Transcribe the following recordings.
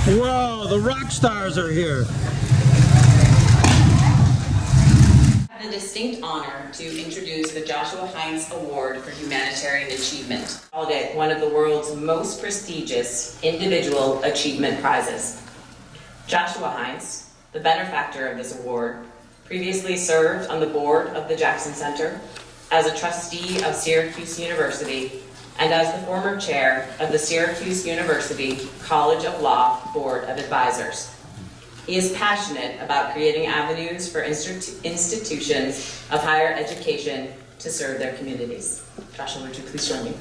Whoa, the rock stars are here. I have the distinct honor to introduce the Joshua Heintz Award for Humanitarian Achievement, called it one of the world's most prestigious individual achievement prizes. Joshua Heintz, the benefactor of this award, previously served on the board of the Jackson Center, as a trustee of Syracuse University, and as the former chair of the Syracuse University College of Law Board of Advisors. He is passionate about creating avenues for institutions of higher education to serve their communities. Joshua, would you please join me?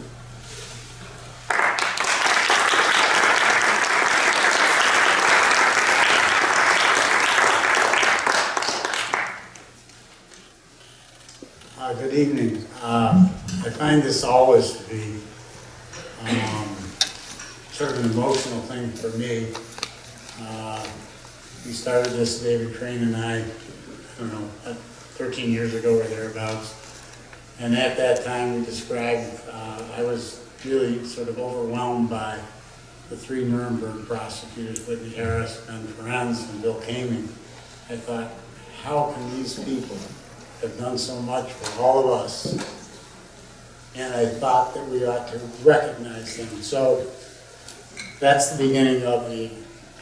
Good evening. I find this always to be sort of an emotional thing for me. We started this, David Crane and I don't know, 13 years ago or thereabouts. And at that time we described, I was really sort of overwhelmed by the three Nuremberg prosecutors, Whitney Harris, Ben Ferencz, and Bill Kaming. I thought, how can these people have done so much for all of us? And I thought that we ought to recognize them. So that's the beginning of the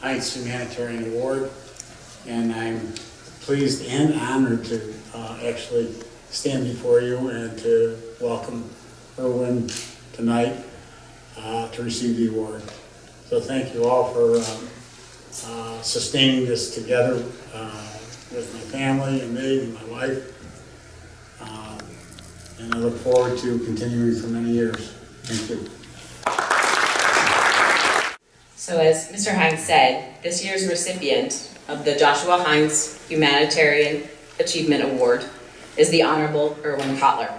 Heintz Humanitarian Award, and I'm pleased and honored to actually stand before you and to welcome Irwin tonight to receive the award. So thank you all for sustaining this together with my family and me and my wife. And I look forward to continuing for many years. Thank you. So as Mr. Heintz said, this year's recipient of the Joshua Heintz Humanitarian Achievement Award is the Honorable Irwin Cotler.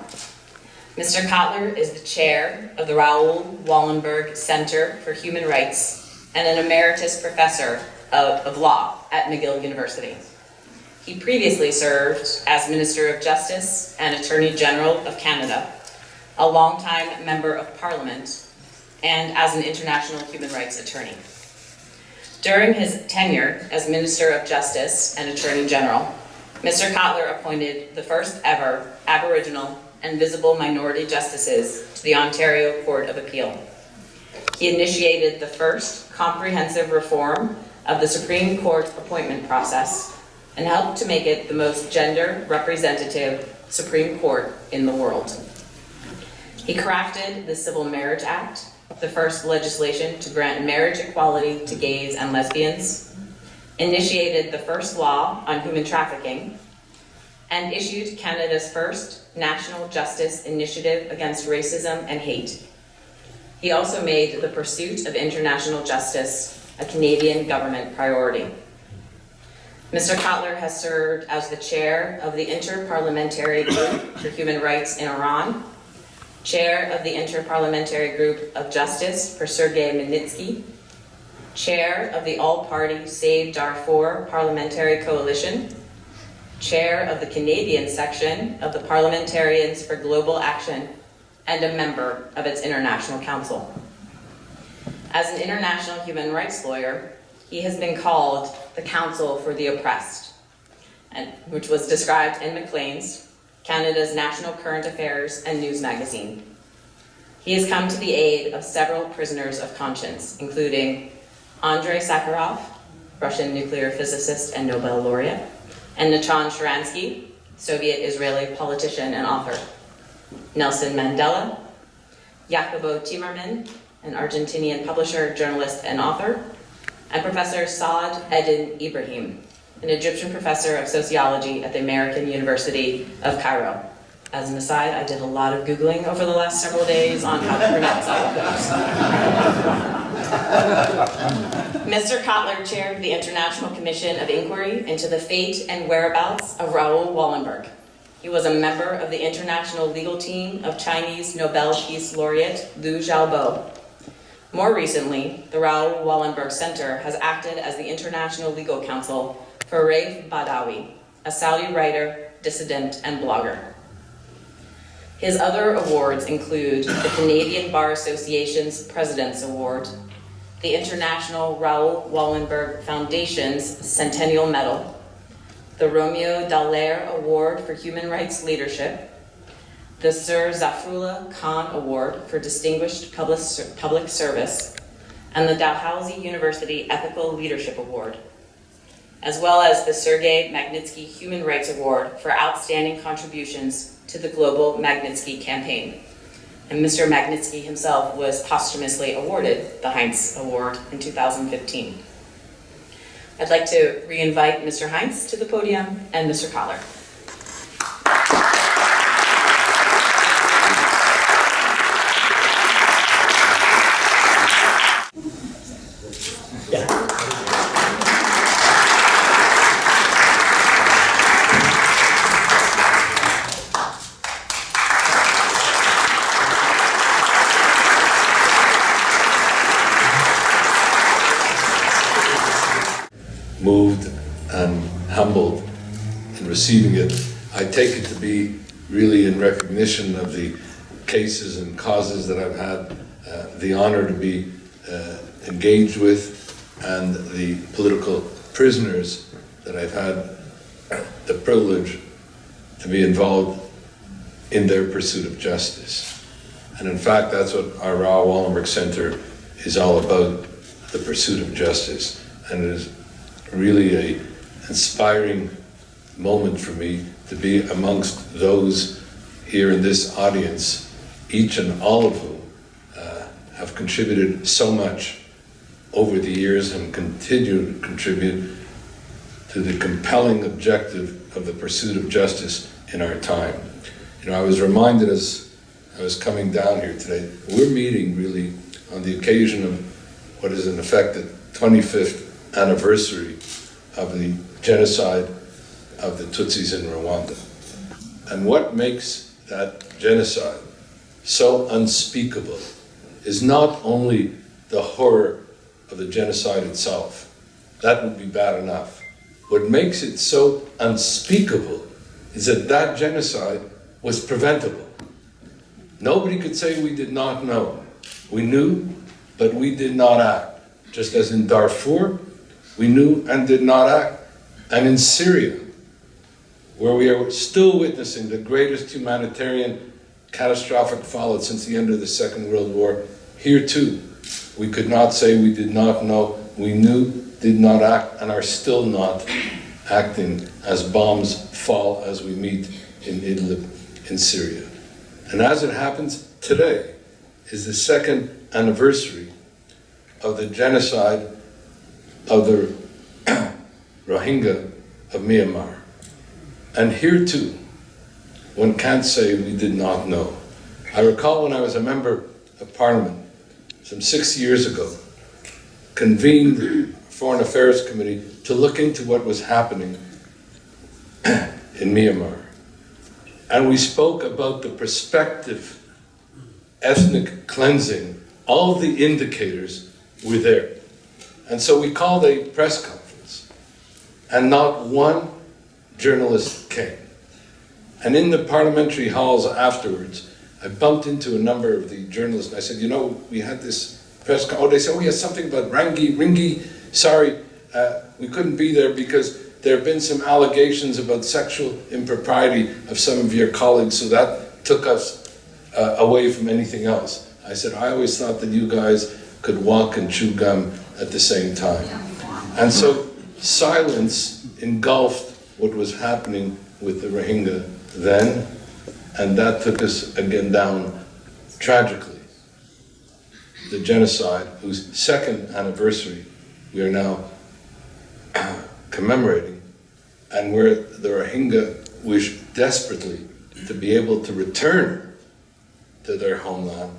Mr. Cotler is the chair of the Raoul Wallenberg Center for Human Rights and an emeritus professor of law at McGill University. He previously served as Minister of Justice and Attorney General of Canada, a longtime Member of Parliament, and as an international human rights attorney. During his tenure as Minister of Justice and Attorney General, Mr. Cotler appointed the first ever Aboriginal and visible minority justices to the Ontario Court of Appeal. He initiated the first comprehensive reform of the Supreme Court appointment process and helped to make it the most gender representative Supreme Court in the world. He crafted the Civil Marriage Act, the first legislation to grant marriage equality to gays and lesbians, initiated the first law on human trafficking, and issued Canada's first National Justice Initiative against racism and hate. He also made the pursuit of international justice a Canadian government priority. Mr. Cotler has served as the chair of the Inter-Parliamentary Group for Human Rights in Iran, chair of the Inter-Parliamentary Group of Justice for Sergei Magnitsky, chair of the All-Party Save Darfur Parliamentary Coalition, chair of the Canadian section of the Parliamentarians for Global Action, and a member of its International Council. As an international human rights lawyer, he has been called the Counsel for the Oppressed, which was described in Maclean's, Canada's national current affairs and news magazine. He has come to the aid of several prisoners of conscience, including Andrei Sakharov, Russian nuclear physicist and Nobel laureate, and Nathan Sharansky, Soviet-Israeli politician and author, Nelson Mandela, Jacobo Timerman, an Argentinian publisher, journalist, and author, and Professor Saad Eddin Ibrahim, an Egyptian professor of sociology at the American University of Cairo. As an aside, I did a lot of Googling over the last several days on how to pronounce all of those. Mr. Cotler chaired the International Commission of Inquiry into the fate and whereabouts of Raoul Wallenberg. He was a member of the international legal team of Chinese Nobel Peace Laureate Liu Xiaobo. More recently, the Raoul Wallenberg Center has acted as the international legal counsel for Raif Badawi, a Saudi writer, dissident, and blogger. His other awards include the Canadian Bar Association's President's Award, the International Raoul Wallenberg Foundation's Centennial Medal, the Romeo Dallaire Award for Human Rights Leadership, the Sir Zafrullah Khan Award for Distinguished Public Service, and the Dalhousie University Ethical Leadership Award, as well as the Sergei Magnitsky Human Rights Award for outstanding contributions to the Global Magnitsky Campaign. And Mr. Magnitsky himself was posthumously awarded the Heintz Award in 2015. I'd like to re-invite Mr. Heintz to the podium and Mr. Cotler. Moved and humbled in receiving it. I take it to be really in recognition of the cases and causes that I've had the honor to be engaged with, and the political prisoners that I've had the privilege to be involved in their pursuit of justice. And in fact, that's what our Raoul Wallenberg Center is all about, the pursuit of justice. And it is really an inspiring moment for me to be amongst those here in this audience, each and all of whom have contributed so much over the years and continue to contribute to the compelling objective of the pursuit of justice in our time. You know, I was reminded as I was coming down here today, we're meeting really on the occasion of what is in effect the 25th anniversary of the genocide of the Tutsis in Rwanda. And what makes that genocide so unspeakable is not only the horror of the genocide itself. That would be bad enough. What makes it so unspeakable is that that genocide was preventable. Nobody could say we did not know. We knew, but we did not act. Just as in Darfur, we knew and did not act. And in Syria, where we are still witnessing the greatest humanitarian catastrophic fallout since the end of the Second World War, here too, we could not say we did not know, we knew, did not act, and are still not acting as bombs fall as we meet in Idlib in Syria. And as it happens, today is the second anniversary of the genocide of the Rohingya of Myanmar. And here too, one can't say we did not know. I recall when I was a member of Parliament, some 6 years ago, convened the Foreign Affairs Committee to look into what was happening in Myanmar. And we spoke about the prospective ethnic cleansing. All of the indicators were there. And so we called a press conference, and not one journalist came. And in the parliamentary halls afterwards, I bumped into a number of the journalists, and I said, you know, we had this press conference. Oh, they said, oh, yeah, something about Ringi. Sorry, we couldn't be there because there have been some allegations about sexual impropriety of some of your colleagues, so that took us away from anything else. I said, I always thought that you guys could walk and chew gum at the same time. And so silence engulfed what was happening with the Rohingya then, and that took us again down tragically. The genocide, whose second anniversary we are now commemorating, and where the Rohingya wish desperately to be able to return to their homeland.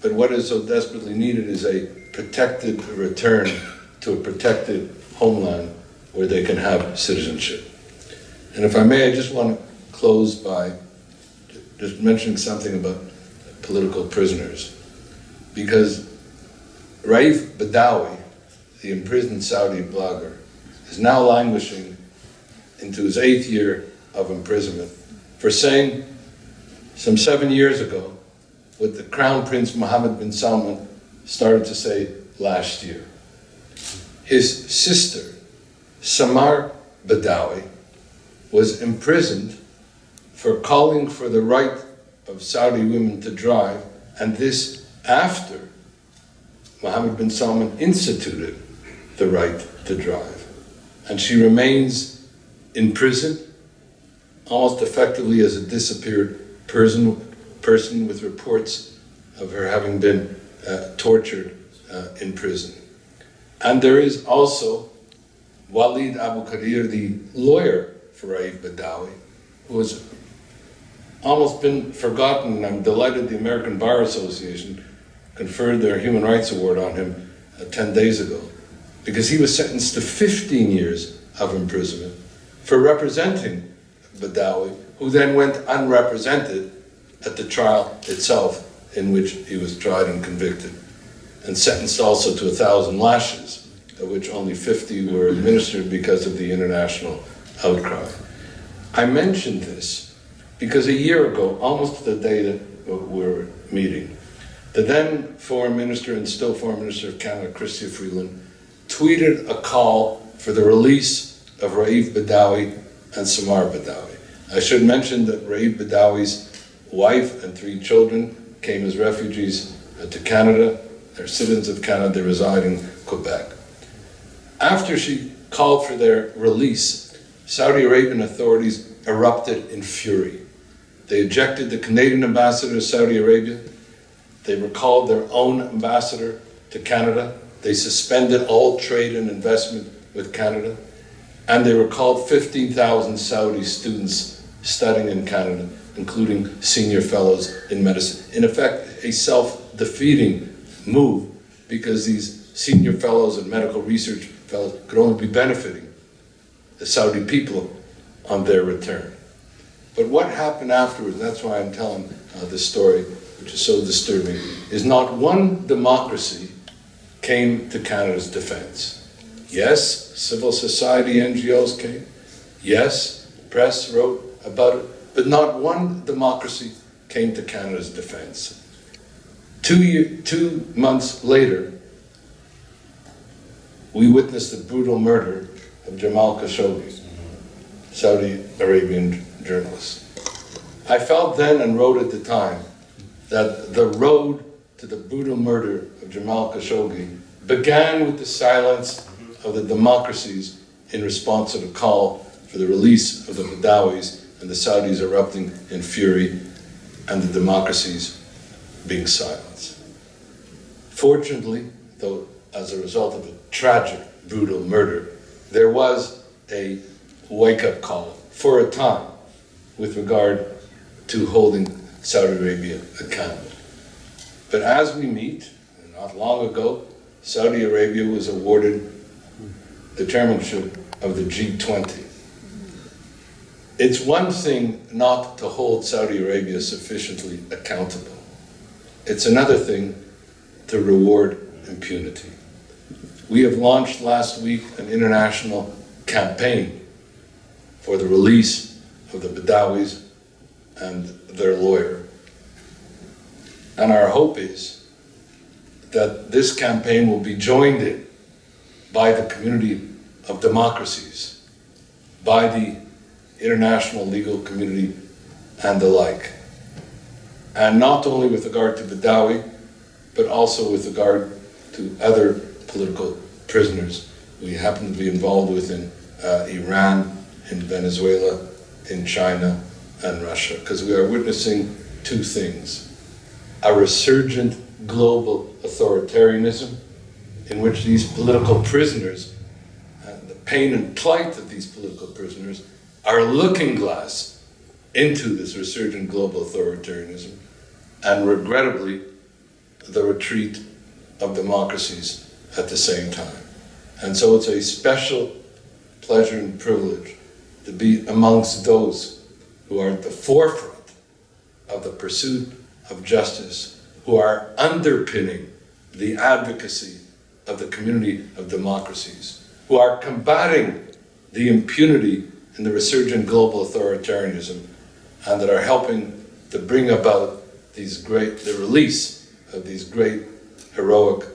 But what is so desperately needed is a protected return to a protected homeland where they can have citizenship. And if I may, I just want to close by just mentioning something about political prisoners. Because Raif Badawi, the imprisoned Saudi blogger, is now languishing into his 8th year of imprisonment for saying some 7 years ago what the Crown Prince Mohammed bin Salman started to say last year. His sister, Samar Badawi, was imprisoned for calling for the right of Saudi women to drive, and this after Mohammed bin Salman instituted the right to drive. And she remains in prison, almost effectively as a disappeared person with reports of her having been tortured in prison. And there is also Walid Abu Qadir, the lawyer for Raif Badawi, who has almost been forgotten, and I'm delighted the American Bar Association conferred their Human Rights Award on him 10 days ago, because he was sentenced to 15 years of imprisonment for representing Badawi, who then went unrepresented at the trial itself in which he was tried and convicted, and sentenced also to 1,000 lashes, of which only 50 were administered because of the international outcry. I mentioned this because a year ago, almost the day that we're meeting, the then Foreign Minister and still Foreign Minister of Canada, Chrystia Freeland, tweeted a call for the release of Raif Badawi and Samar Badawi. I should mention that Raif Badawi's wife and 3 children came as refugees to Canada. They're citizens of Canada, they reside in Quebec. After she called for their release, Saudi Arabian authorities erupted in fury. They ejected the Canadian ambassador to Saudi Arabia. They recalled their own ambassador to Canada. They suspended all trade and investment with Canada. And they recalled 15,000 Saudi students studying in Canada, including senior fellows in medicine. In effect, a self-defeating move, because these senior fellows and medical research fellows could only be benefiting the Saudi people on their return. But what happened afterwards, and that's why I'm telling this story, which is so disturbing, is not one democracy came to Canada's defense. Yes, civil society NGOs came. Yes, press wrote about it, but not one democracy came to Canada's defense. 2 months later, we witnessed the brutal murder of Jamal Khashoggi, Saudi Arabian journalist. I felt then and wrote at the time that the road to the brutal murder of Jamal Khashoggi began with the silence of the democracies in response to the call for the release of the Badawis and the Saudis erupting in fury and the democracies being silenced. Fortunately, though, as a result of a tragic, brutal murder, there was a wake-up call for a time with regard to holding Saudi Arabia accountable. But as we meet, not long ago, Saudi Arabia was awarded the chairmanship of the G20. It's one thing not to hold Saudi Arabia sufficiently accountable. It's another thing to reward impunity. We have launched last week an international campaign for the release of the Badawis and their lawyer. And our hope is that this campaign will be joined in by the community of democracies, by the international legal community and the like. And not only with regard to Badawi, but also with regard to other political prisoners we happen to be involved with in Iran, in Venezuela, in China, and Russia. Because we are witnessing 2 things. A resurgent global authoritarianism in which these political prisoners, and the pain and plight of these political prisoners, are a looking glass into this resurgent global authoritarianism, and regrettably, the retreat of democracies at the same time. And so it's a special pleasure and privilege to be amongst those who are at the forefront of the pursuit of justice, who are underpinning the advocacy of the community of democracies, who are combating the impunity and the resurgent global authoritarianism, and that are helping to bring about the release of these great heroic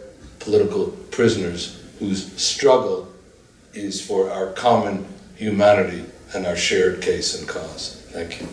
political prisoners whose struggle is for our common humanity and our shared case and cause. Thank you.